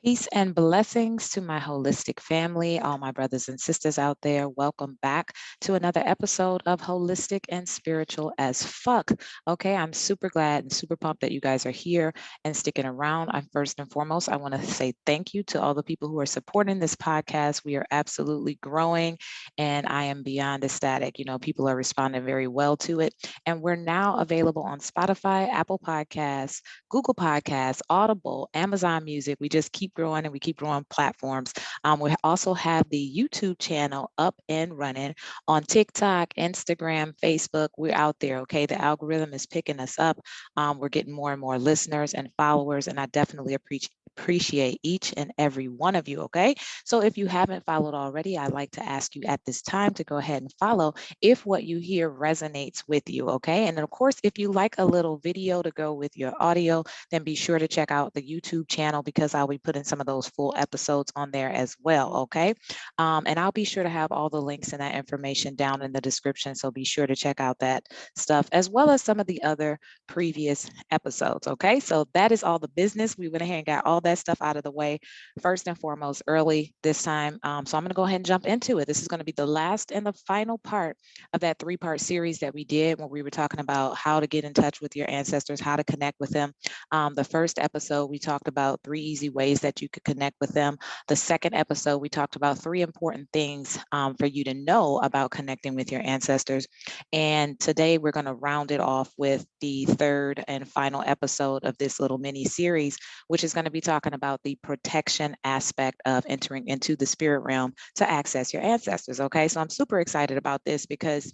Peace and blessings to my holistic family, all my brothers and sisters out there. Welcome back to another episode of Holistic and Spiritual as Fuck. Okay, I'm super glad and super pumped that you guys are here and sticking around. I'm first and foremost, I want to say thank you to all the people who are supporting this podcast. We are absolutely growing and I am beyond ecstatic. People are responding very well to it. And we're now available on Spotify, Apple Podcasts, Google Podcasts, Audible, Amazon Music. We just keep growing and we keep growing platforms. We also have the YouTube channel up and running on TikTok, Instagram, Facebook. We're out there, okay? The algorithm is picking us up. We're getting more and more listeners and followers, and I definitely appreciate each and every one of you, okay? So if you haven't followed already, I'd like to ask you at this time to go ahead and follow if what you hear resonates with you, okay? And then of course, if you like a little video to go with your audio, then be sure to check out the YouTube channel because I'll be putting some of those full episodes on there as well, okay? And I'll be sure to have all the links and that information down in the description, so be sure to check out that stuff as well as some of the other previous episodes, okay? So that is all the business. We went ahead and got all that stuff out of the way first and foremost early this time. So I'm going to go ahead and jump into it. This is going to be the last and the final part of that 3-part series that we did when we were talking about how to get in touch with your ancestors, how to connect with them. The first episode, we talked about 3 easy ways that you could connect with them. The second episode, we talked about 3 important things for you to know about connecting with your ancestors. And today we're going to round it off with the third and final episode of this little mini series, which is going to be talking about the protection aspect of entering into the spirit realm to access your ancestors. Okay, so I'm super excited about this because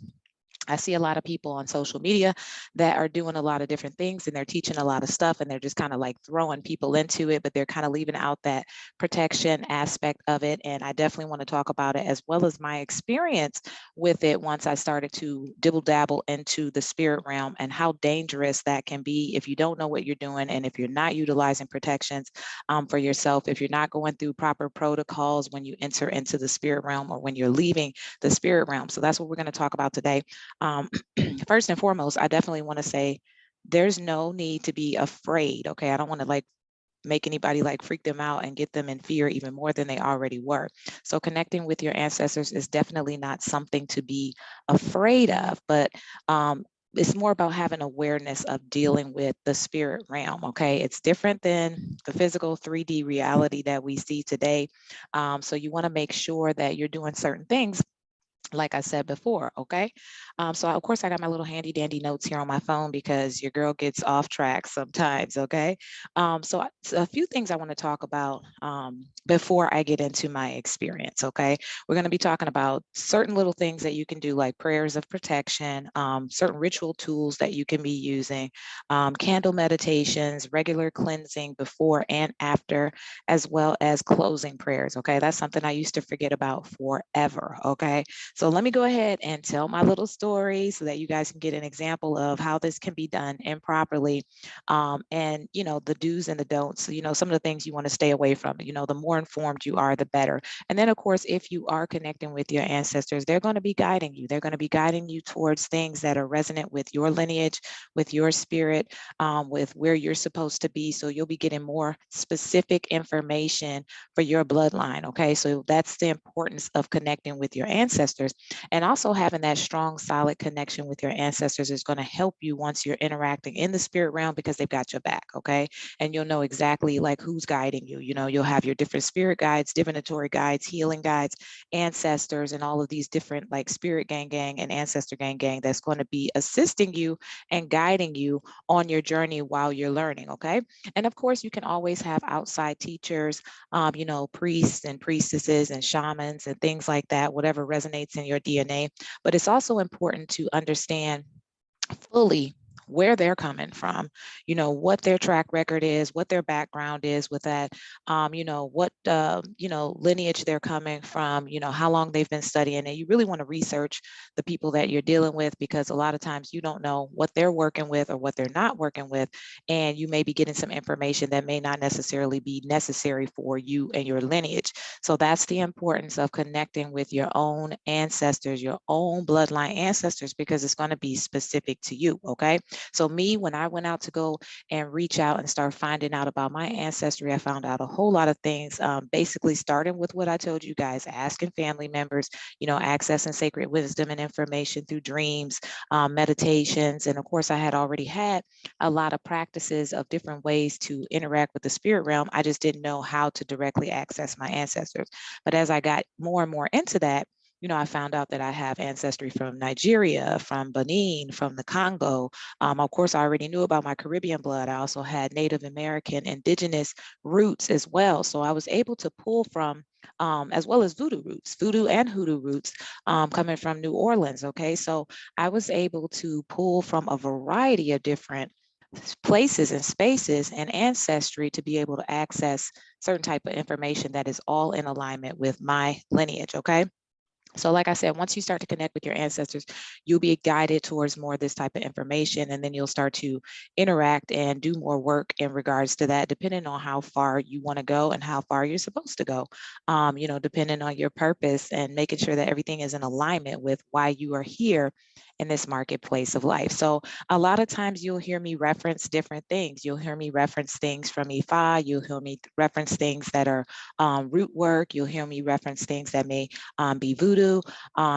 I see a lot of people on social media that are doing a lot of different things and they're teaching a lot of stuff and they're just kind of like throwing people into it, but they're kind of leaving out that protection aspect of it. And I definitely want to talk about it as well as my experience with it once I started to dibble dabble into the spirit realm and how dangerous that can be if you don't know what you're doing and if you're not utilizing protections for yourself, if you're not going through proper protocols when you enter into the spirit realm or when you're leaving the spirit realm. So that's what we're going to talk about today. First and foremost, I definitely want to say there's no need to be afraid. Okay, I don't want to like make anybody like freak them out and get them in fear even more than they already were. So connecting with your ancestors is definitely not something to be afraid of, but it's more about having awareness of dealing with the spirit realm. Okay, it's different than the physical 3D reality that we see today. So you want to make sure that you're doing certain things like I said before, okay? So of course I got my little handy dandy notes here on my phone because your girl gets off track sometimes, okay? So a few things I want to talk about before I get into my experience, okay? We're going to be talking about certain little things that you can do like prayers of protection, certain ritual tools that you can be using, candle meditations, regular cleansing before and after, as well as closing prayers, okay? That's something I used to forget about forever, okay? So let me go ahead and tell my little story so that you guys can get an example of how this can be done improperly, and, the do's and the don'ts, some of the things you want to stay away from. The more informed you are, the better. And then, of course, if you are connecting with your ancestors, they're going to be guiding you. They're going to be guiding you towards things that are resonant with your lineage, with your spirit, with where you're supposed to be. So you'll be getting more specific information for your bloodline. Okay, so that's the importance of connecting with your ancestors. And also having that strong, solid connection with your ancestors is going to help you once you're interacting in the spirit realm because they've got your back, okay? And you'll know exactly like who's guiding you. You'll have your different spirit guides, divinatory guides, healing guides, ancestors, and all of these different like spirit gang and ancestor gang that's going to be assisting you and guiding you on your journey while you're learning, okay? And of course, you can always have outside teachers, priests and priestesses and shamans and things like that, whatever resonates in your DNA. But it's also important to understand fully where they're coming from, what their track record is, what their background is with that, what, lineage they're coming from, how long they've been studying. And you really want to research the people that you're dealing with because a lot of times you don't know what they're working with or what they're not working with. And you may be getting some information that may not necessarily be necessary for you and your lineage. So that's the importance of connecting with your own ancestors, your own bloodline ancestors, because it's going to be specific to you, okay? So me, when I went out to go and reach out and start finding out about my ancestry, I found out a whole lot of things, basically starting with what I told you guys, asking family members, accessing sacred wisdom and information through dreams, meditations. And of course, I had already had a lot of practices of different ways to interact with the spirit realm. I just didn't know how to directly access my ancestors. But as I got more and more into that, I found out that I have ancestry from Nigeria, from Benin, from the Congo. Of course, I already knew about my Caribbean blood. I also had Native American, indigenous roots as well. So I was able to pull from, as well as voodoo roots, voodoo and hoodoo roots, coming from New Orleans. Okay, so I was able to pull from a variety of different places and spaces and ancestry to be able to access certain type of information that is all in alignment with my lineage. Okay. So like I said, once you start to connect with your ancestors, you'll be guided towards more of this type of information, and then you'll start to interact and do more work in regards to that, depending on how far you want to go and how far you're supposed to go, depending on your purpose and making sure that everything is in alignment with why you are here in this marketplace of life. So a lot of times you'll hear me reference different things. You'll hear me reference things from Ifa. You'll hear me reference things that are root work. You'll hear me reference things that may be voodoo.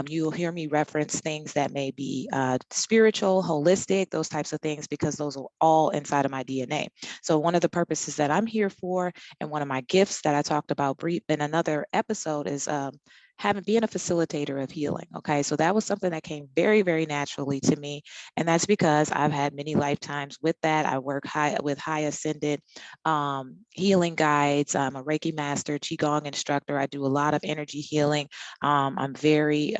You'll hear me reference things that may be spiritual, holistic, those types of things, because those are all inside of my DNA. So one of the purposes that I'm here for, and one of my gifts that I talked about brief in another episode, is being a facilitator of healing. Okay, so that was something that came very, very naturally to me, and that's because I've had many lifetimes with that. I work with high ascended healing guides. I'm a Reiki master, Qigong instructor. I do a lot of energy healing. I'm very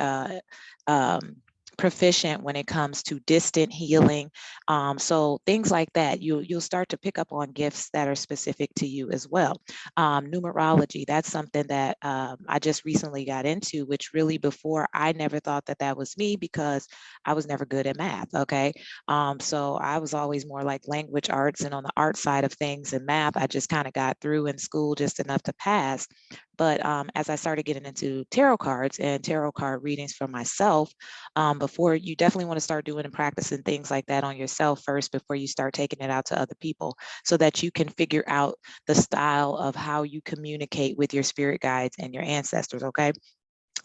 proficient when it comes to distant healing. So things like that, you'll start to pick up on gifts that are specific to you as well. Numerology, that's something that I just recently got into, which really before I never thought that that was me, because I was never good at math. Okay. So I was always more like language arts, and on the art side of things, and math, I just kind of got through in school just enough to pass. But as I started getting into tarot cards and tarot card readings for myself, before you definitely want to start doing and practicing things like that on yourself first before you start taking it out to other people, so that you can figure out the style of how you communicate with your spirit guides and your ancestors. Okay.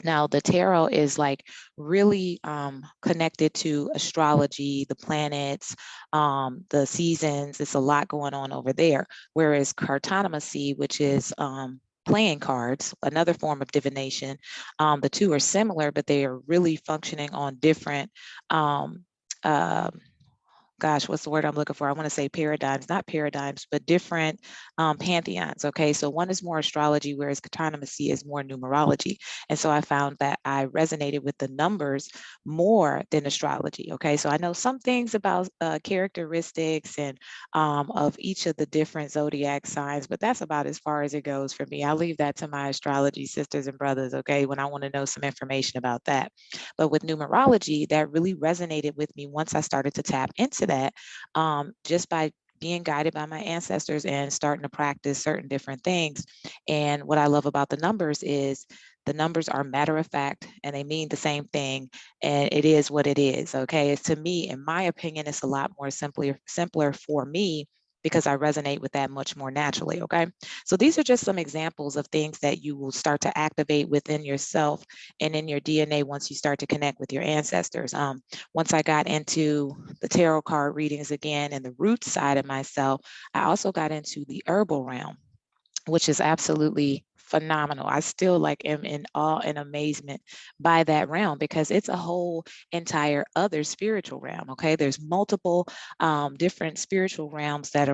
Now, the tarot is like really connected to astrology, the planets, the seasons. It's a lot going on over there. Whereas cartonomy, which is playing cards, another form of divination, the two are similar, but they are really functioning on different what's the word I'm looking for? I want to say paradigms, not paradigms, but different pantheons. Okay, so one is more astrology, whereas cartonomy is more numerology. And so I found that I resonated with the numbers more than astrology. Okay, so I know some things about characteristics and of each of the different zodiac signs, but that's about as far as it goes for me. I'll leave that to my astrology sisters and brothers, okay, when I want to know some information about that. But with numerology, that really resonated with me once I started to tap into that, just by being guided by my ancestors and starting to practice certain different things. And what I love about the numbers is the numbers are matter of fact, and they mean the same thing, and it is what it is. Okay, it's, to me, in my opinion, it's a lot more simpler for me, because I resonate with that much more naturally. Okay, so these are just some examples of things that you will start to activate within yourself and in your DNA once you start to connect with your ancestors. Once I got into the tarot card readings again and the root side of myself, I also got into the herbal realm, which is absolutely phenomenal. I still am in awe and amazement by that realm, because it's a whole entire other spiritual realm. Okay, there's multiple different spiritual realms that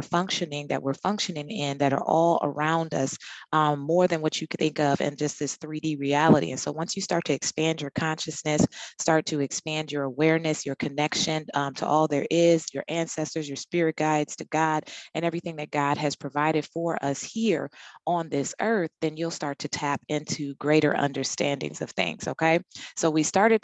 we're functioning in, that are all around us, more than what you could think of in just this 3D reality. And so once you start to expand your consciousness, start to expand your awareness, your connection to all there is, your ancestors, your spirit guides, to God, and everything that God has provided for us here on this earth, then you'll start to tap into greater understandings of things. Okay, so I started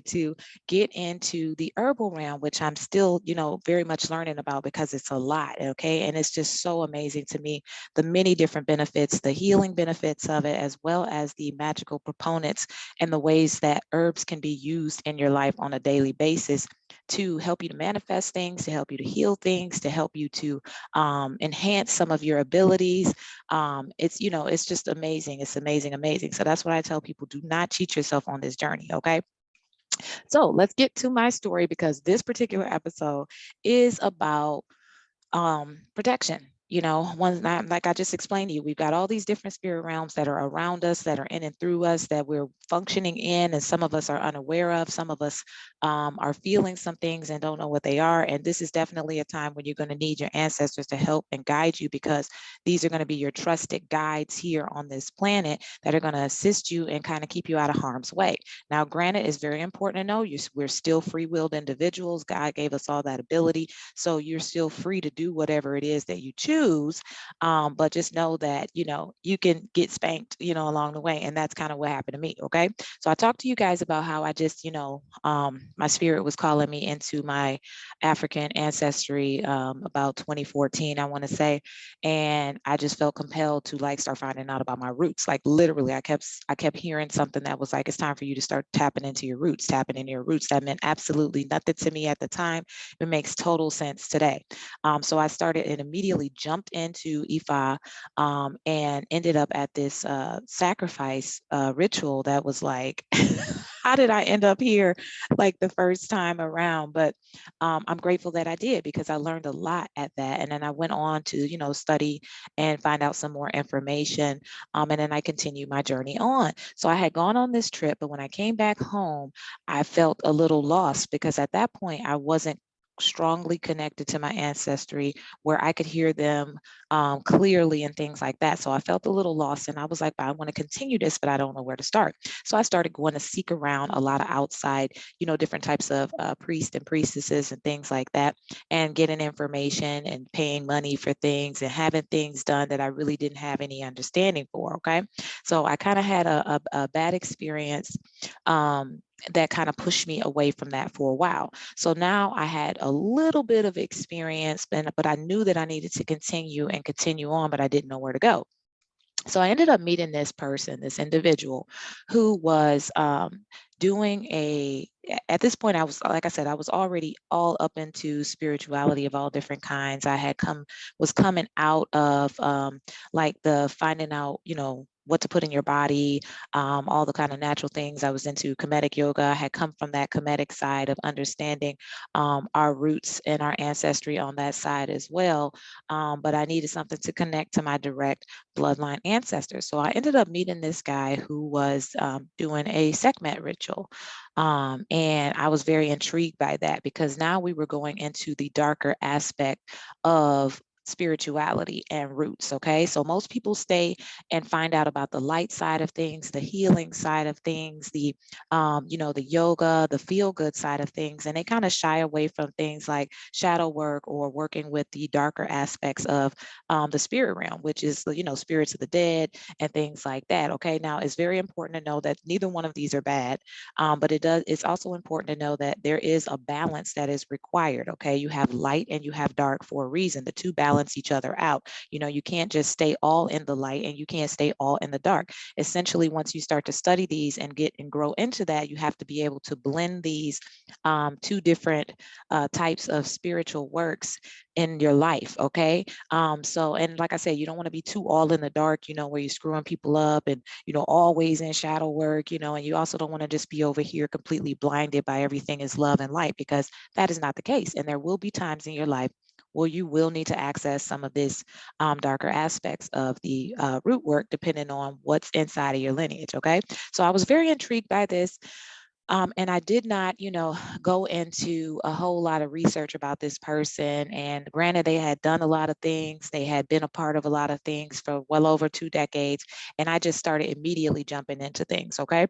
to get into the herbal realm, which I'm still, very much learning about, because it's a lot. Okay, and it's just so amazing to me, the many different benefits, the healing benefits of it, as well as the magical proponents and the ways that herbs can be used in your life on a daily basis, to help you to manifest things, to help you to heal things, to help you to enhance some of your abilities. It's, you know, it's just amazing. It's amazing, amazing. So that's what I tell people: do not cheat yourself on this journey. Okay. So let's get to my story, because this particular episode is about protection. You know, one, like I just explained to you, we've got all these different spirit realms that are around us, that are in and through us, that we're functioning in, and some of us are unaware of. Some of us are feeling some things and don't know what they are. And this is definitely a time when you're going to need your ancestors to help and guide you, because these are going to be your trusted guides here on this planet that are going to assist you and kind of keep you out of harm's way. Now, granted, it's very important to know we're still free-willed individuals. God gave us all that ability, so you're still free to do whatever it is that you choose. But just know that, you know, you can get spanked, you know, along the way. And that's kind of what happened to me. Okay. So I talked to you guys about how I just, you know, my spirit was calling me into my African ancestry about 2014, I want to say. And I just felt compelled to like start finding out about my roots. Like literally, I kept hearing something that was like, it's time for you to start tapping into your roots, tapping into your roots. That meant absolutely nothing to me at the time. It makes total sense today. So I started and immediately jumped into Ifa, and ended up at this sacrifice ritual that was like, how did I end up here like the first time around? But I'm grateful that I did, because I learned a lot at that. And then I went on to, you know, study and find out some more information. And then I continued my journey on. So I had gone on this trip, but when I came back home, I felt a little lost, because at that point I wasn't strongly connected to my ancestry where I could hear them clearly and things like that. So I felt a little lost, and I was like, I want to continue this, but I don't know where to start. So I started going to seek around a lot of outside, you know, different types of priests and priestesses and things like that, and getting information and paying money for things and having things done that I really didn't have any understanding for. Okay. So I kind of had a bad experience that kind of pushed me away from that for a while. So now I had a little bit of experience, but I knew that I needed to continue on, but I didn't know where to go. So I ended up meeting this person, this individual, who was doing at this point, I was, like I said, I was already all up into spirituality of all different kinds. I was coming out of like the finding out, you know, what to put in your body, all the kind of natural things. I was into Kemetic yoga. I had come from that Kemetic side of understanding our roots and our ancestry on that side as well. But I needed something to connect to my direct bloodline ancestors. So I ended up meeting this guy who was doing a Sekhmet ritual. And I was very intrigued by that, because now we were going into the darker aspect of spirituality and roots. Okay. So most people stay and find out about the light side of things, the healing side of things, the, you know, the yoga, the feel good side of things. And they kind of shy away from things like shadow work or working with the darker aspects of the spirit realm, which is, you know, spirits of the dead and things like that. Okay. Now it's very important to know that neither one of these are bad. But it's also important to know that there is a balance that is required. Okay. You have light and you have dark for a reason. The two balance each other out. You know, you can't just stay all in the light and you can't stay all in the dark. Essentially, once you start to study these and get and grow into that, you have to be able to blend these two different types of spiritual works in your life. Okay. So, and like I said, you don't want to be too all in the dark, you know, where you're screwing people up and, you know, always in shadow work, you know, and you also don't want to just be over here completely blinded by everything is love and light, because that is not the case. And there will be times in your life where you will need to access some of this darker aspects of the root work, depending on what's inside of your lineage. Okay. So I was very intrigued by this. And I did not, you know, go into a whole lot of research about this person. And granted, they had done a lot of things. They had been a part of a lot of things for well over 2 decades. And I just started immediately jumping into things. Okay.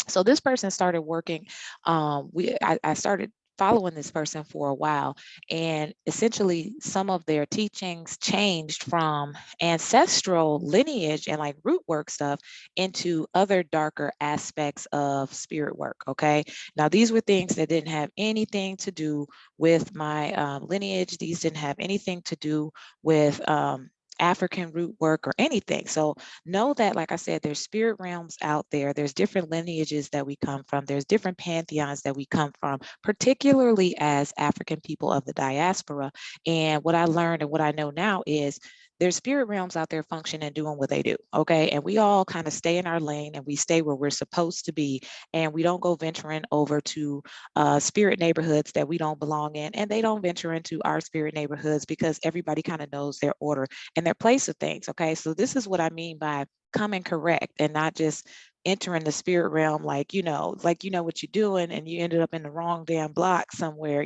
So this person started working. I started following this person for a while, and essentially some of their teachings changed from ancestral lineage and like root work stuff into other darker aspects of spirit work. Okay. Now these were things that didn't have anything to do with my lineage. These didn't have anything to do with African root work or anything. So know that, like I said, there's spirit realms out there. There's different lineages that we come from. There's different pantheons that we come from, particularly as African people of the diaspora. And what I learned and what I know now is there's spirit realms out there functioning and doing what they do. Okay. And we all kind of stay in our lane and we stay where we're supposed to be. And we don't go venturing over to spirit neighborhoods that we don't belong in. And they don't venture into our spirit neighborhoods because everybody kind of knows their order and their place of things. Okay. So this is what I mean by coming correct and not just entering the spirit realm like you know what you're doing and you ended up in the wrong damn block somewhere,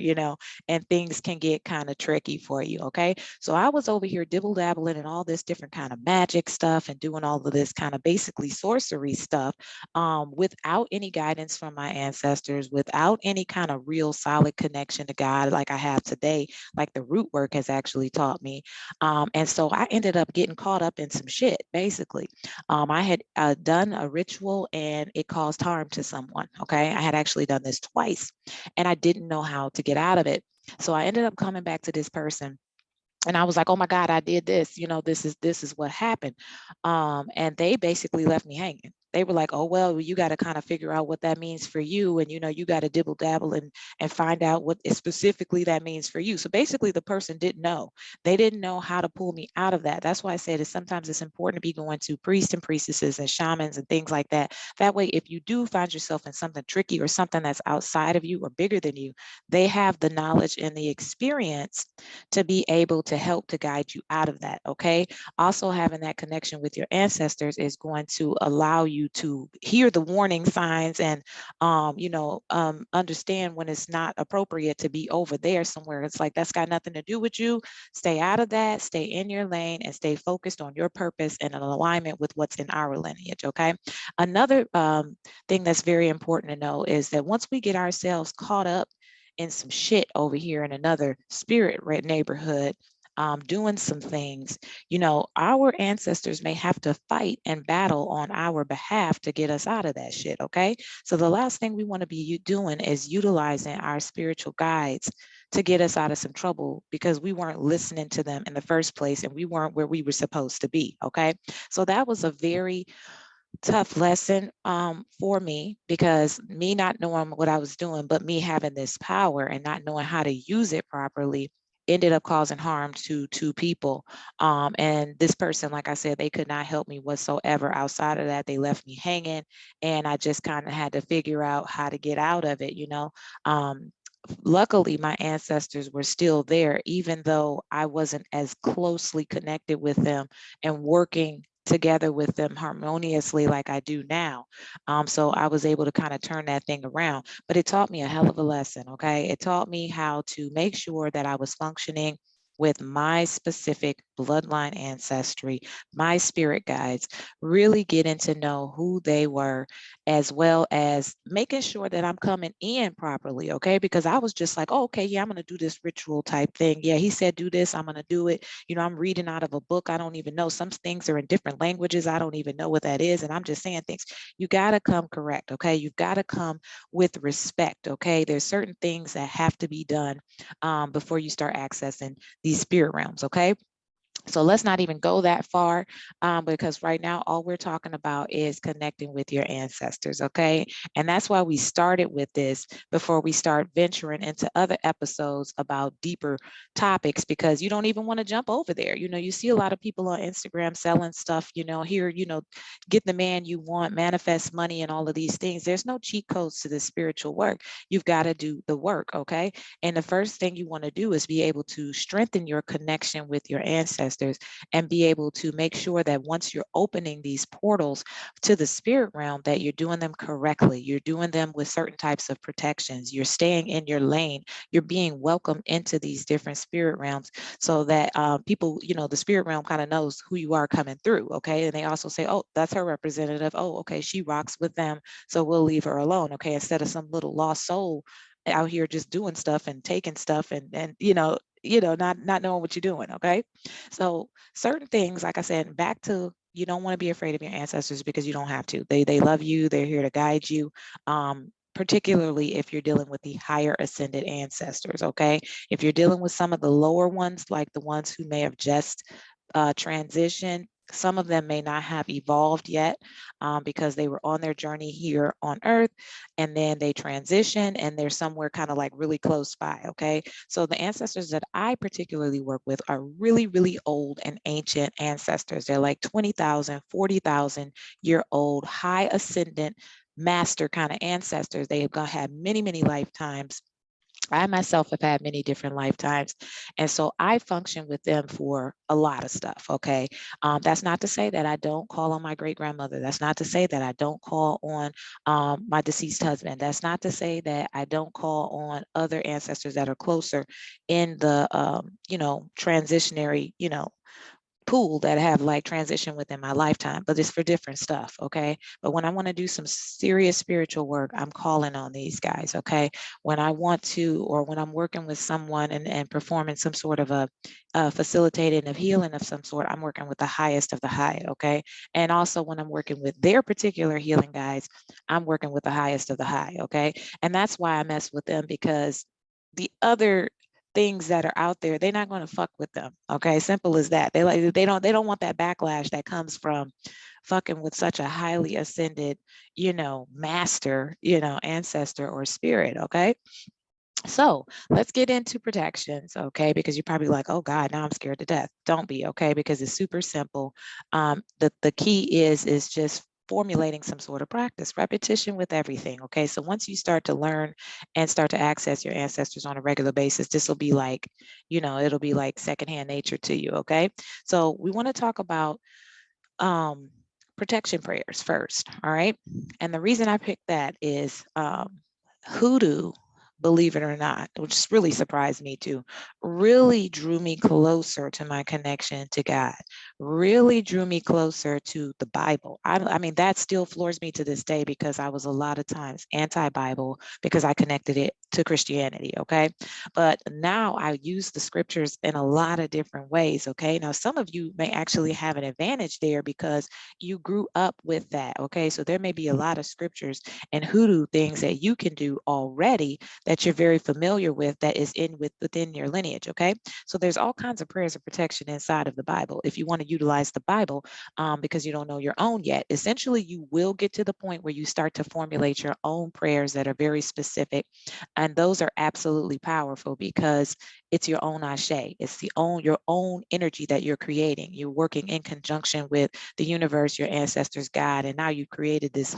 and things can get kind of tricky for you. Okay. So I was over here dibble dabbling in all this different kind of magic stuff and doing all of this kind of basically sorcery stuff, without any guidance from my ancestors, without any kind of real solid connection to God like I have today, like the root work has actually taught me. And so I ended up getting caught up in some shit, basically. I had done a ritual and it caused harm to someone. Okay. I had actually done this twice and I didn't know how to get out of it. So I ended up coming back to this person and I was like, oh my God, I did this, this is what happened. And they basically left me hanging. They were like, oh, well, you got to kind of figure out what that means for you. And, you got to dibble dabble and find out what specifically that means for you. So basically the person didn't know. They didn't know how to pull me out of that. That's why I said sometimes it's important to be going to priests and priestesses and shamans and things like that. That way, if you do find yourself in something tricky or something that's outside of you or bigger than you, they have the knowledge and the experience to be able to help to guide you out of that. Okay. Also, having that connection with your ancestors is going to allow you to hear the warning signs and, understand when it's not appropriate to be over there somewhere. It's like, that's got nothing to do with you. Stay out of that, stay in your lane and stay focused on your purpose and in alignment with what's in our lineage. Okay. Another thing that's very important to know is that once we get ourselves caught up in some shit over here in another spirit neighborhood, doing some things, our ancestors may have to fight and battle on our behalf to get us out of that shit. Okay. So the last thing we want to be doing is utilizing our spiritual guides to get us out of some trouble because we weren't listening to them in the first place and we weren't where we were supposed to be. Okay. So that was a very tough lesson for me because me not knowing what I was doing, but me having this power and not knowing how to use it properly ended up causing harm to two people. And this person, like I said, they could not help me whatsoever outside of that. They left me hanging and I just kind of had to figure out how to get out of it, Luckily, my ancestors were still there, even though I wasn't as closely connected with them and working together with them harmoniously like I do now. So I was able to kind of turn that thing around, but it taught me a hell of a lesson. Okay. It taught me how to make sure that I was functioning with my specific bloodline ancestry, my spirit guides, really getting to know who they were, as well as making sure that I'm coming in properly. Okay. Because I was just like, oh, okay, yeah, I'm going to do this ritual type thing. Yeah, he said, do this. I'm going to do it. I'm reading out of a book. I don't even know. Some things are in different languages. I don't even know what that is. And I'm just saying things. You got to come correct. Okay. You've got to come with respect. Okay. There's certain things that have to be done before you start accessing these spirit realms. Okay. So let's not even go that far because right now, all we're talking about is connecting with your ancestors. Okay. And that's why we started with this before we start venturing into other episodes about deeper topics, because you don't even want to jump over there. You see a lot of people on Instagram selling stuff, here, get the man you want, manifest money and all of these things. There's no cheat codes to this spiritual work. You've got to do the work. Okay. And the first thing you want to do is be able to strengthen your connection with your ancestors and be able to make sure that once you're opening these portals to the spirit realm, that you're doing them correctly. You're doing them with certain types of protections. You're staying in your lane. You're being welcomed into these different spirit realms so that people, the spirit realm kind of knows who you are coming through. Okay. And they also say, oh, that's her representative. Oh, okay. She rocks with them. So we'll leave her alone. Okay. Instead of some little lost soul out here just doing stuff and taking stuff and not knowing what you're doing. Okay. So certain things, like I said, back to, you don't want to be afraid of your ancestors because you don't have to. They love you. They're here to guide you. Particularly if you're dealing with the higher ascended ancestors. Okay. If you're dealing with some of the lower ones, like the ones who may have just transition. Some of them may not have evolved yet because they were on their journey here on earth, and then they transition and they're somewhere kind of like really close by. Okay. So the ancestors that I particularly work with are really, really old and ancient ancestors. They're like 20,000, 40,000 year old, high ascendant master kind of ancestors. They have had many, many lifetimes. I myself have had many different lifetimes. And so I function with them for a lot of stuff. Okay. That's not to say that I don't call on my great grandmother. That's not to say that I don't call on my deceased husband. That's not to say that I don't call on other ancestors that are closer in the, transitionary, pool that have like transition within my lifetime, but it's for different stuff. Okay. But when I want to do some serious spiritual work, I'm calling on these guys. Okay. When I want to, or when I'm working with someone and performing some sort of a facilitating of healing of some sort, I'm working with the highest of the high. Okay. And also when I'm working with their particular healing guides, I'm working with the highest of the high. Okay. And that's why I mess with them, because the other things that are out there, they're not going to fuck with them. Okay, simple as that. They don't want that backlash that comes from fucking with such a highly ascended, master, ancestor or spirit. Okay. So let's get into protections, okay? Because you're probably like, oh God, now I'm scared to death. Don't be, okay? Because it's super simple. The key is just formulating some sort of practice, repetition with everything, okay? So once you start to learn and start to access your ancestors on a regular basis, this will be like, it'll be like secondhand nature to you, okay? So we want to talk about protection prayers first, all right? And the reason I picked that is hoodoo, believe it or not, which really surprised me too, really drew me closer to my connection to God, really drew me closer to the Bible. I mean, that still floors me to this day because I was a lot of times anti-Bible because I connected it to Christianity, okay? But now I use the scriptures in a lot of different ways, okay? Now, some of you may actually have an advantage there because you grew up with that, okay? So there may be a lot of scriptures and hoodoo things that you can do already that you're very familiar with that is within your lineage, okay? So there's all kinds of prayers of protection inside of the Bible. If you want to utilize the Bible because you don't know your own yet, essentially you will get to the point where you start to formulate your own prayers that are very specific. And those are absolutely powerful because it's your own ashe. It's your own energy that you're creating. You're working in conjunction with the universe, your ancestors, God, and now you created this,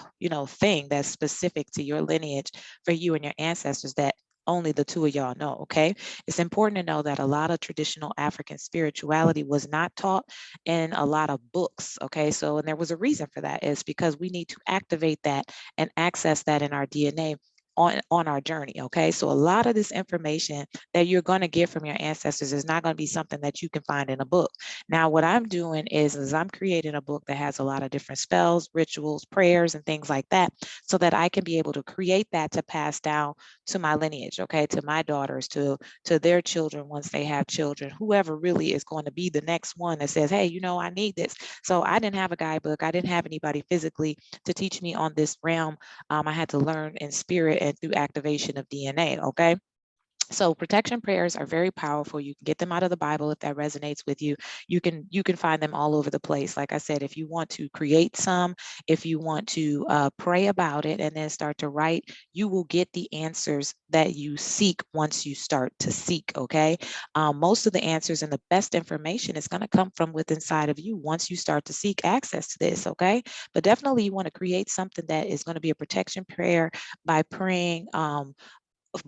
thing that's specific to your lineage for you and your ancestors that only the two of y'all know, okay? It's important to know that a lot of traditional African spirituality was not taught in a lot of books, okay? So, and there was a reason for that. It's because we need to activate that and access that in our DNA on our journey, okay? So a lot of this information that you're going to get from your ancestors is not going to be something that you can find in a book. Now, what I'm doing is I'm creating a book that has a lot of different spells, rituals, prayers, and things like that, so that I can be able to create that to pass down to my lineage, okay, to my daughters, to their children once they have children, whoever really is going to be the next one that says, hey, I need this. So I didn't have a guidebook. I didn't have anybody physically to teach me on this realm. I had to learn in spirit and through activation of DNA, okay? So protection prayers are very powerful. You can get them out of the Bible if that resonates with you. You can find them all over the place. Like I said, if you want to create some, if you want to pray about it and then start to write, you will get the answers that you seek once you start to seek, okay? Most of the answers and the best information is going to come from within inside of you once you start to seek access to this, okay? But definitely you want to create something that is going to be a protection prayer by praying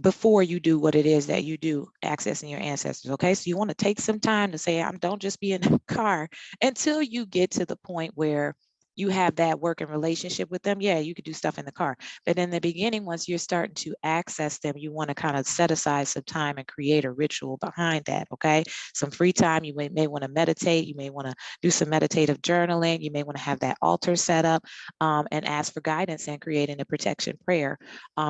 before you do what it is that you do accessing your ancestors, okay? So you want to take some time to say, don't just be in the car until you get to the point where you have that working relationship with them. Yeah, you could do stuff in the car. But in the beginning, once you're starting to access them, you want to kind of set aside some time and create a ritual behind that, okay? Some free time. You may want to meditate. You may want to do some meditative journaling. You may want to have that altar set up and ask for guidance in creating a protection prayer.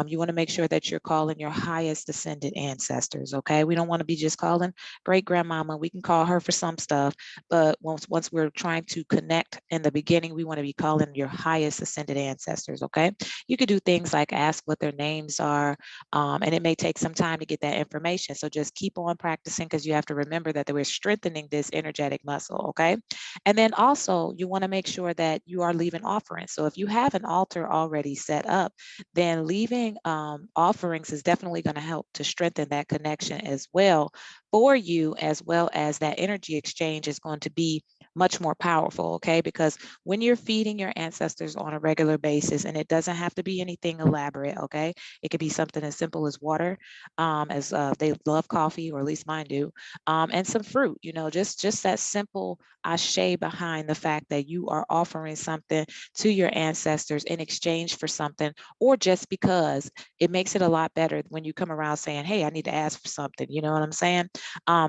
You want to make sure that you're calling your highest ascended ancestors, okay? We don't want to be just calling great grandmama. We can call her for some stuff, but once we're trying to connect in the beginning, we want want to be calling your highest ascended ancestors, okay? You could do things like ask what their names are, and it may take some time to get that information. So just keep on practicing, because you have to remember that we're strengthening this energetic muscle, okay? And then also you want to make sure that you are leaving offerings. So if you have an altar already set up, then leaving offerings is definitely going to help to strengthen that connection as well for you, as well as that energy exchange is going to be much more powerful, okay? Because when you're feeding your ancestors on a regular basis, and it doesn't have to be anything elaborate, okay? It could be something as simple as water, as they love coffee, or at least mine do, and some fruit, just that simple ashe behind the fact that you are offering something to your ancestors in exchange for something, or just because it makes it a lot better when you come around saying, hey, I need to ask for something, you know what I'm saying?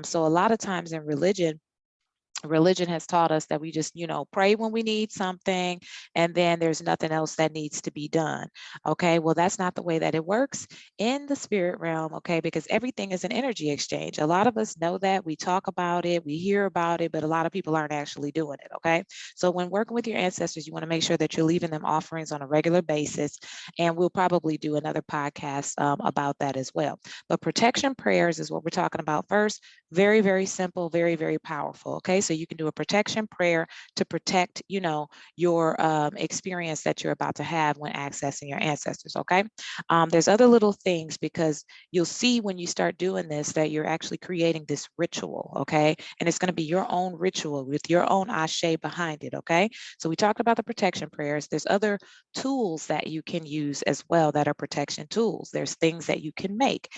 So a lot of times in religion has taught us that we just, pray when we need something, and then there's nothing else that needs to be done. Okay, well, that's not the way that it works in the spirit realm, okay, because everything is an energy exchange. A lot of us know that, we talk about it, we hear about it, but a lot of people aren't actually doing it, okay? So when working with your ancestors, you want to make sure that you're leaving them offerings on a regular basis, and we'll probably do another podcast about that as well. But protection prayers is what we're talking about first. Very, very simple, very, very powerful. Okay, so you can do a protection prayer to protect, your experience that you're about to have when accessing your ancestors. Okay, there's other little things, because you'll see when you start doing this that you're actually creating this ritual. Okay, and it's going to be your own ritual with your own ashe behind it. Okay, so we talked about the protection prayers. There's other tools that you can use as well that are protection tools. There's things that you can make,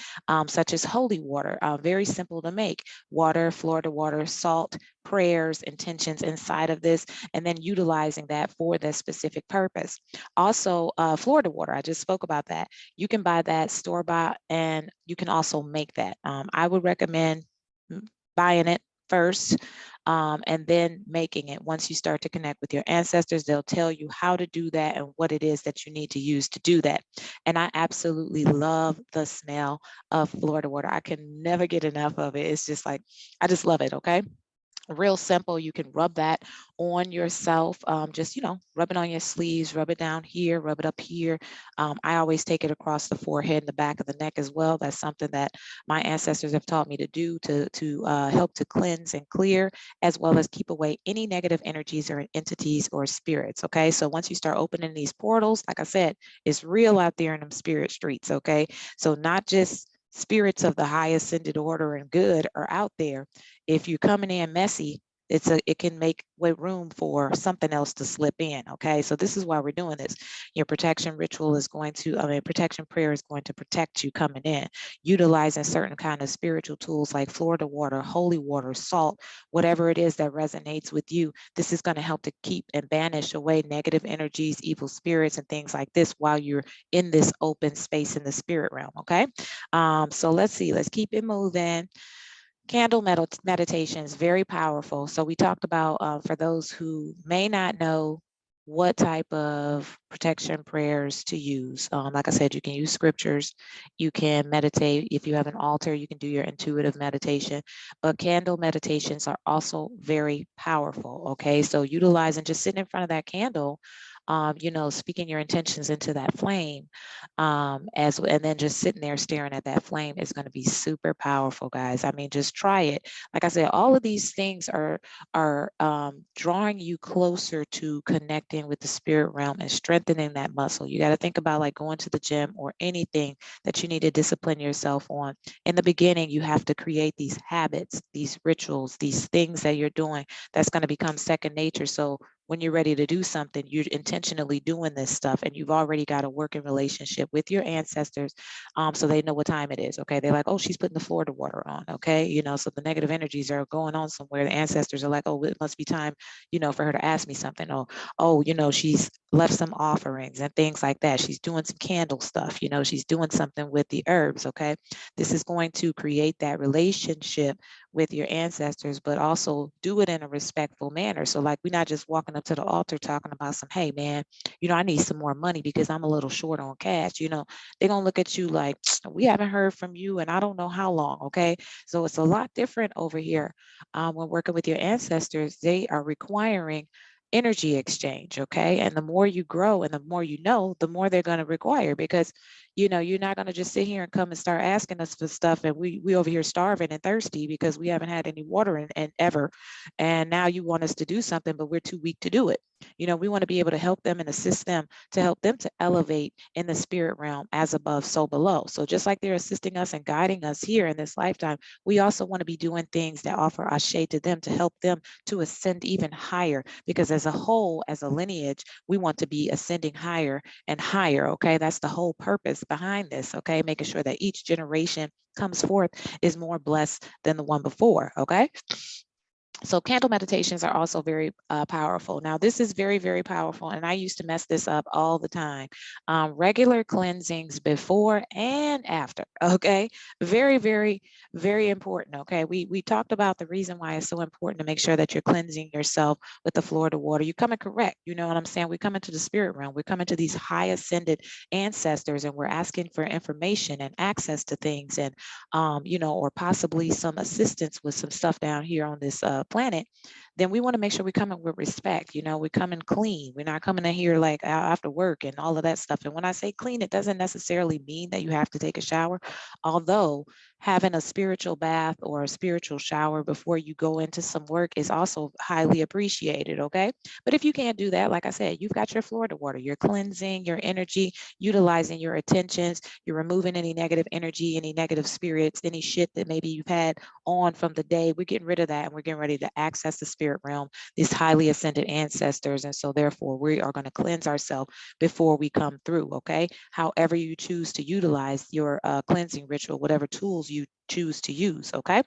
such as holy water, very simple to make. Water, Florida water, salt, prayers, intentions inside of this, and then utilizing that for this specific purpose. Also, Florida water, I just spoke about that. You can buy that store-bought, and you can also make that. I would recommend buying it first, and then making it. Once you start to connect with your ancestors, they'll tell you how to do that and what it is that you need to use to do that. And I absolutely love the smell of Florida water. I can never get enough of it. It's just like, I just love it, okay? Real simple. You can rub that on yourself. Just, rub it on your sleeves, rub it down here, rub it up here. I always take it across the forehead and the back of the neck as well. That's something that my ancestors have taught me to do to help to cleanse and clear, as well as keep away any negative energies or entities or spirits. Okay, so once you start opening these portals, like I said, it's real out there in them spirit streets. Okay, so not just spirits of the high ascended order and good are out there. If you're coming in messy, it can make room for something else to slip in. Okay, so this is why we're doing this. Your protection ritual is going to, protection prayer is going to protect you coming in, utilizing certain kind of spiritual tools like Florida water, holy water, salt, whatever it is that resonates with you. This is going to help to keep and banish away negative energies, evil spirits, and things like this while you're in this open space in the spirit realm. Okay, so let's see. Let's keep it moving. Candle meditation is very powerful. So we talked about, for those who may not know what type of protection prayers to use. Like I said, you can use scriptures, you can meditate. If you have an altar, you can do your intuitive meditation, but candle meditations are also very powerful. Okay, so utilizing just sitting in front of that candle, speaking your intentions into that flame, and then just sitting there staring at that flame is going to be super powerful, guys. I mean, just try it. Like I said, all of these things are drawing you closer to connecting with the spirit realm and strengthening that muscle. You got to think about like going to the gym or anything that you need to discipline yourself on. In the beginning, you have to create these habits, these rituals, these things that you're doing that's going to become second nature. So when you're ready to do something, you're intentionally doing this stuff, and you've already got a working relationship with your ancestors, so they know what time it is. Okay, they're like, oh, she's putting the Florida water on. Okay, so the negative energies are going on somewhere. The ancestors are like, oh, it must be time, for her to ask me something. Or, oh, she's left some offerings and things like that. She's doing some candle stuff. She's doing something with the herbs. Okay, this is going to create that relationship with your ancestors, but also do it in a respectful manner. So like, we're not just walking up to the altar talking about some, hey man, I need some more money because I'm a little short on cash. They're gonna look at you like, we haven't heard from you and I don't know how long. Okay, so it's a lot different over here. When working with your ancestors, they are requiring energy exchange, okay? And the more you grow and the more you know, the more they're going to require, because you're not going to just sit here and come and start asking us for stuff, and we over here starving and thirsty because we haven't had any water in ever, and now you want us to do something, but we're too weak to do it. We want to be able to help them and assist them, to help them to elevate in the spirit realm, as above, so below. So just like they're assisting us and guiding us here in this lifetime, we also want to be doing things that offer ashe to them, to help them to ascend even higher, because as a whole, as a lineage, we want to be ascending higher and higher. Okay, that's the whole purpose behind this. Okay, making sure that each generation comes forth is more blessed than the one before. Okay. So candle meditations are also very powerful. Now, this is very, very powerful, and I used to mess this up all the time. Regular cleansings before and after, okay? Very, very, very important, okay? We talked about the reason why it's so important to make sure that you're cleansing yourself with the Florida water. You're coming correct, you know what I'm saying? We come into the spirit realm. We're coming to these high ascended ancestors, and we're asking for information and access to things, and or possibly some assistance with some stuff down here on this planet. Then we want to make sure we come in with respect. We come in clean. We're not coming in here like after work and all of that stuff. And when I say clean, it doesn't necessarily mean that you have to take a shower, although having a spiritual bath or a spiritual shower before you go into some work is also highly appreciated, okay? But if you can't do that, like I said, you've got your Florida water. You're cleansing your energy, utilizing your attentions, you're removing any negative energy, any negative spirits, any shit that maybe you've had on from the day. We're getting rid of that, and we're getting ready to access the spirit realm, these highly ascended ancestors. And so therefore we are going to cleanse ourselves before we come through, okay? However you choose to utilize your cleansing ritual, whatever tools you choose to use, okay?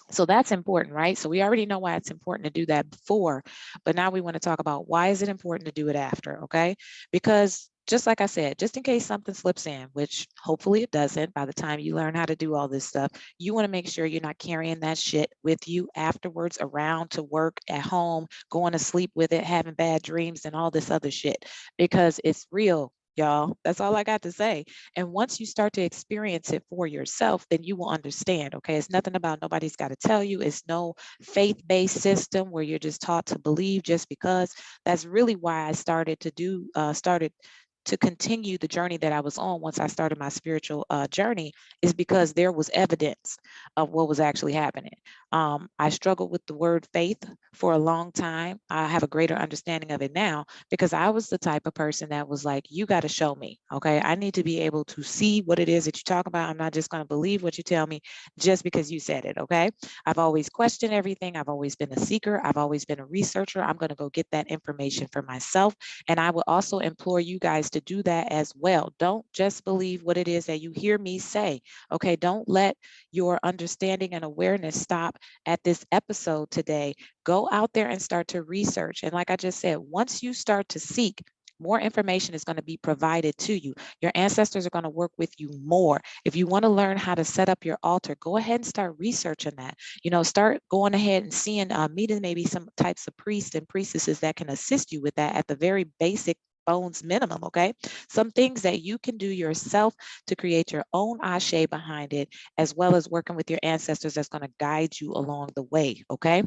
So that's important, right? So we already know why it's important to do that before, but now we want to talk about why is it important to do it after, okay? Because just like I said, just in case something slips in, which hopefully it doesn't by the time you learn how to do all this stuff, you want to make sure you're not carrying that shit with you afterwards, around, to work, at home, going to sleep with it, having bad dreams and all this other shit, because it's real, y'all. That's all I got to say. And once you start to experience it for yourself, then you will understand, okay? It's nothing about nobody's got to tell you. It's no faith-based system where you're just taught to believe just because. That's really why I started to continue the journey that I was on once I started my spiritual journey, is because there was evidence of what was actually happening. I struggled with the word faith for a long time. I have a greater understanding of it now, because I was the type of person that was like, you got to show me, okay? I need to be able to see what it is that you talk about. I'm not just going to believe what you tell me just because you said it, okay? I've always questioned everything. I've always been a seeker. I've always been a researcher. I'm going to go get that information for myself. And I will also implore you guys to do that as well. Don't just believe what it is that you hear me say, okay? Don't let your understanding and awareness stop at this episode today. Go out there and start to research. And like I just said, once you start to seek, more information is going to be provided to you. Your ancestors are going to work with you more. If you want to learn how to set up your altar, go ahead and start researching that. Start going ahead and seeing, meeting maybe some types of priests and priestesses that can assist you with that at the very basic bones minimum, okay? Some things that you can do yourself to create your own ashe behind it, as well as working with your ancestors that's going to guide you along the way, okay?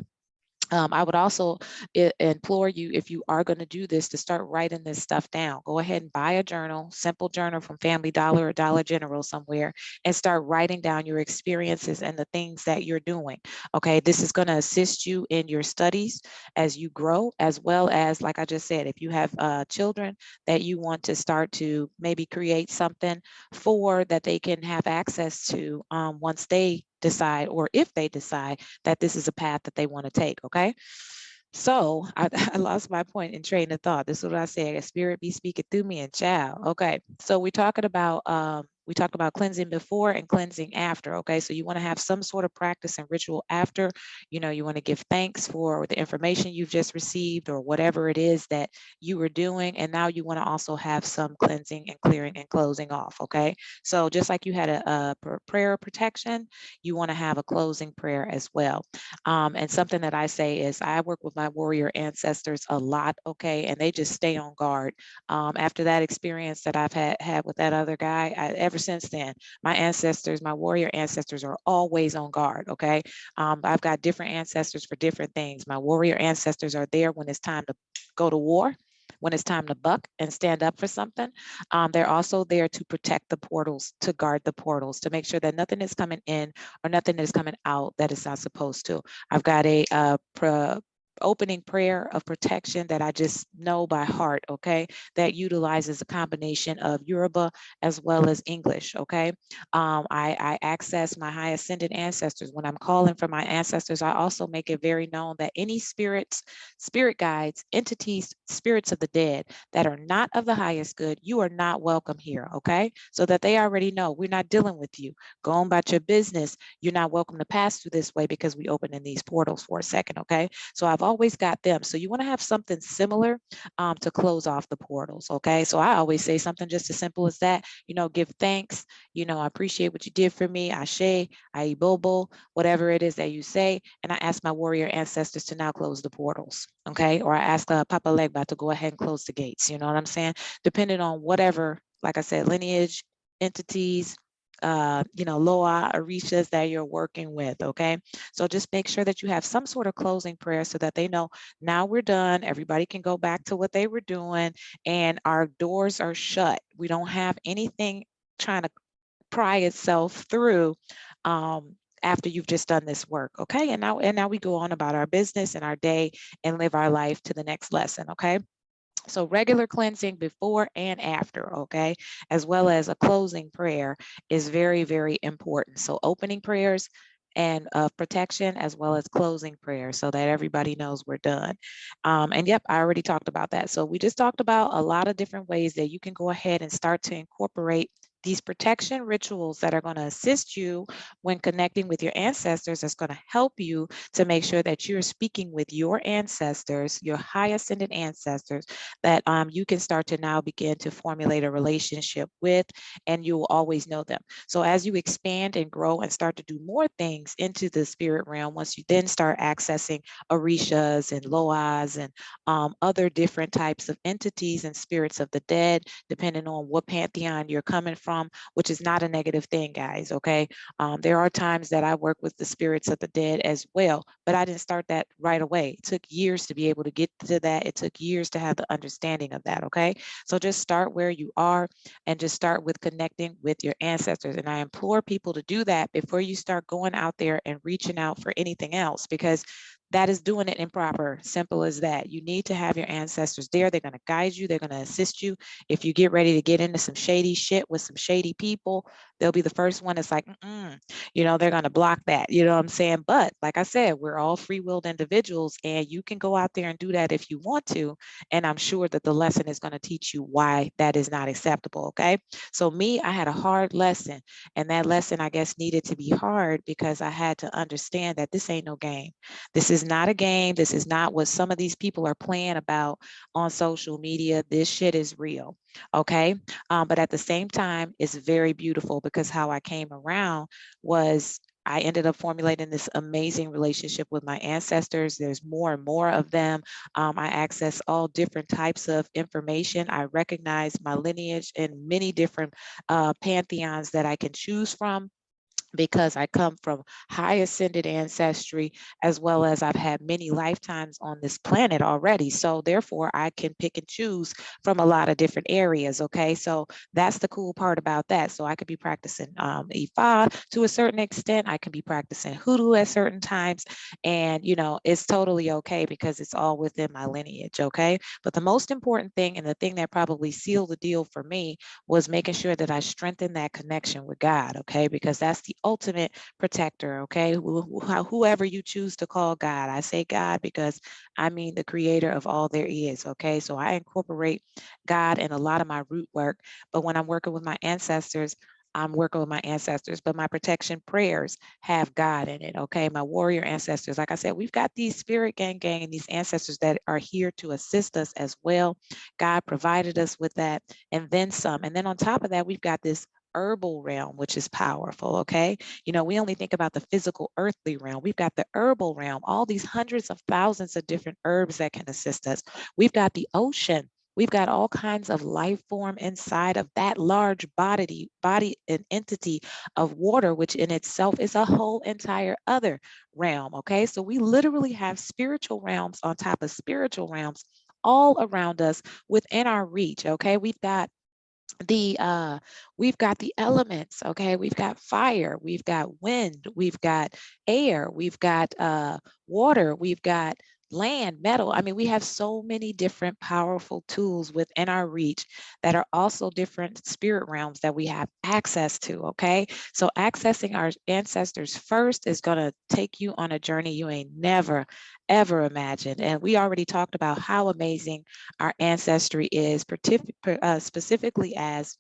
I would also implore you, if you are going to do this, to start writing this stuff down. Go ahead and buy a journal, simple journal from Family Dollar or Dollar General somewhere, and start writing down your experiences and the things that you're doing. Okay, this is going to assist you in your studies as you grow, as well as, like I just said, if you have children that you want to start to maybe create something for that they can have access to once they decide, or if they decide that this is a path that they want to take, okay? So I lost my point in train of thought. This is what I say: a spirit be speaking through me and child. Okay, so we talked about cleansing before and cleansing after. Okay, so you want to have some sort of practice and ritual after. You want to give thanks for the information you've just received or whatever it is that you were doing, and now you want to also have some cleansing and clearing and closing off. Okay, so just like you had a prayer of protection, you want to have a closing prayer as well. And something that I say is, I work with my warrior ancestors a lot, okay, and they just stay on guard. After that experience that I've had with that other guy, ever since then. My ancestors, my warrior ancestors are always on guard, okay? I've got different ancestors for different things. My warrior ancestors are there when it's time to go to war, when it's time to buck and stand up for something. They're also there to protect the portals, to guard the portals, to make sure that nothing is coming in or nothing is coming out that is not supposed to. I've got a opening prayer of protection that I just know by heart, okay, that utilizes a combination of Yoruba as well as English, okay. I access my high ascended ancestors. When I'm calling for my ancestors, I also make it very known that any spirits, spirit guides, entities, spirits of the dead that are not of the highest good, you are not welcome here, okay, so that they already know we're not dealing with you. Go on about your business. You're not welcome to pass through this way because we open in these portals for a second, okay. So I've always got them. So you want to have something similar to close off the portals, okay? So I always say something just as simple as that, give thanks, I appreciate what you did for me, Ashe, Aibobo, whatever it is that you say, and I ask my warrior ancestors to now close the portals, okay? Or I ask Papa Legba to go ahead and close the gates, you know what I'm saying? Depending on whatever, like I said, lineage, entities, Loa, Orishas that you're working with, okay? So just make sure that you have some sort of closing prayer so that they know now we're done. Everybody can go back to what they were doing and our doors are shut. We don't have anything trying to pry itself through after you've just done this work, okay? And now we go on about our business and our day and live our life to the next lesson, okay? So regular cleansing before and after, okay, as well as a closing prayer is very, very important. So opening prayers and protection as well as closing prayers so that everybody knows we're done. And yep, I already talked about that. So we just talked about a lot of different ways that you can go ahead and start to incorporate these protection rituals that are going to assist you when connecting with your ancestors. That's going to help you to make sure that you're speaking with your ancestors, your high ascended ancestors, that you can start to now begin to formulate a relationship with, and you will always know them. So as you expand and grow and start to do more things into the spirit realm, once you then start accessing Orishas and Loas and other different types of entities and spirits of the dead, depending on what pantheon you're coming from, which is not a negative thing, guys, okay? There are times that I work with the spirits of the dead as well, but I didn't start that right away. It took years to be able to get to that. It took years to have the understanding of that, okay? So just start where you are and just start with connecting with your ancestors. And I implore people to do that before you start going out there and reaching out for anything else, because that is doing it improper. Simple as that. You need to have your ancestors there. They're going to guide you. They're going to assist you. If you get ready to get into some shady shit with some shady people, they'll be the first one that's like, they're going to block that. You know what I'm saying? But like I said, we're all free-willed individuals, and you can go out there and do that if you want to. And I'm sure that the lesson is going to teach you why that is not acceptable. Okay. So me, I had a hard lesson, and that lesson, I guess, needed to be hard because I had to understand that this ain't no game. This is not a game. This is not what some of these people are playing about on social media. This shit is real. Okay. But at the same time, it's very beautiful because how I came around was I ended up formulating this amazing relationship with my ancestors. There's more and more of them. I access all different types of information. I recognize my lineage in many different pantheons that I can choose from, because I come from high ascended ancestry, as well as I've had many lifetimes on this planet already. So therefore I can pick and choose from a lot of different areas. Okay. So that's the cool part about that. So I could be practicing Ifa to a certain extent. I can be practicing Hoodoo at certain times. And, it's totally okay because it's all within my lineage. Okay. But the most important thing, and the thing that probably sealed the deal for me, was making sure that I strengthened that connection with God. Okay. Because that's the ultimate protector, okay? Whoever you choose to call God. I say God because I mean the creator of all there is, okay? So I incorporate God in a lot of my root work, but when I'm working with my ancestors, I'm working with my ancestors, but my protection prayers have God in it, okay? My warrior ancestors, like I said, we've got these spirit gang and these ancestors that are here to assist us as well. God provided us with that, and then some. And then on top of that, we've got this herbal realm, which is powerful, okay? We only think about the physical earthly realm. We've got the herbal realm, all these hundreds of thousands of different herbs that can assist us. We've got the ocean We've got all kinds of life form inside of that large body and entity of water, which in itself is a whole entire other realm. Okay, so we literally have spiritual realms on top of spiritual realms all around us within our reach. Okay, we've got the elements. Okay, we've got fire, we've got wind, we've got air, we've got water, we've got land, metal. I mean, we have so many different powerful tools within our reach that are also different spirit realms that we have access to. Okay, so accessing our ancestors first is going to take you on a journey you ain't never ever imagined. And we already talked about how amazing our ancestry is, specifically as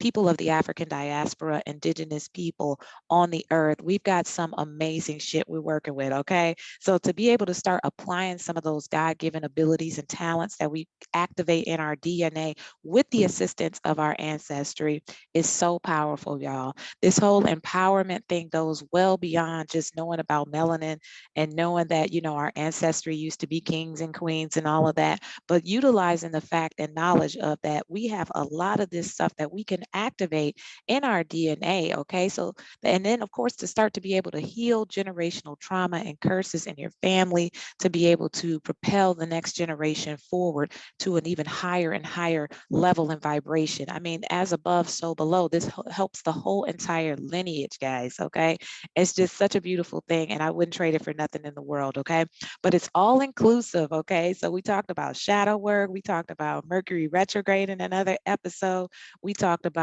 people of the African diaspora, indigenous people on the earth. We've got some amazing shit we're working with, okay? So to be able to start applying some of those God-given abilities and talents that we activate in our DNA with the assistance of our ancestry is so powerful, y'all. This whole empowerment thing goes well beyond just knowing about melanin and knowing that, you know, our ancestry used to be kings and queens and all of that, but utilizing the fact and knowledge of that we have a lot of this stuff that we can activate in our DNA. Okay, so and then of course to start to be able to heal generational trauma and curses in your family, to be able to propel the next generation forward to an even higher and higher level and vibration. I mean, as above, so below. This helps the whole entire lineage, guys. Okay, it's just such a beautiful thing, and I wouldn't trade it for nothing in the world. Okay, but it's all inclusive. Okay, so we talked about shadow work, we talked about Mercury retrograde in another episode, we talked about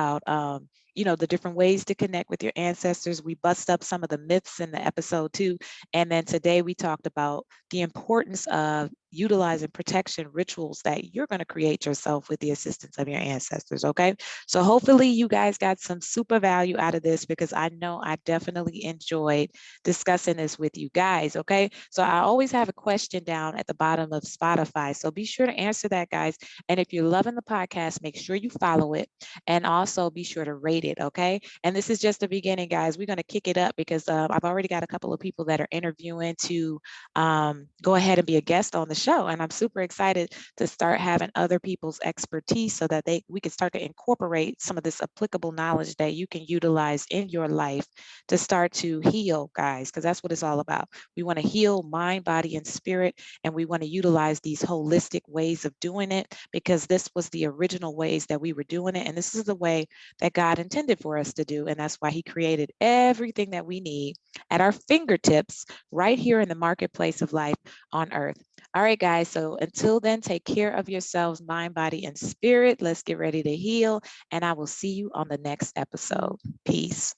you know, the different ways to connect with your ancestors. We bust up some of the myths in the episode too, and then today we talked about the importance of utilizing protection rituals that you're going to create yourself with the assistance of your ancestors. Okay, so hopefully you guys got some super value out of this, because I know I definitely enjoyed discussing this with you guys. Okay, so I always have a question down at the bottom of Spotify, so be sure to answer that, guys. And if you're loving the podcast, make sure you follow it, and also be sure to rate it. Okay, and this is just the beginning, guys. We're going to kick it up, because I've already got a couple of people that are interviewing to go ahead and be a guest on the show, and I'm super excited to start having other people's expertise so that we can start to incorporate some of this applicable knowledge that you can utilize in your life to start to heal, guys, because that's what it's all about. We want to heal mind, body, and spirit, and we want to utilize these holistic ways of doing it, because this was the original ways that we were doing it, and this is the way that God intended for us to do, and that's why He created everything that we need at our fingertips right here in the marketplace of life on earth. All right, guys, so until then, take care of yourselves, mind, body, and spirit. Let's get ready to heal, and I will see you on the next episode. Peace.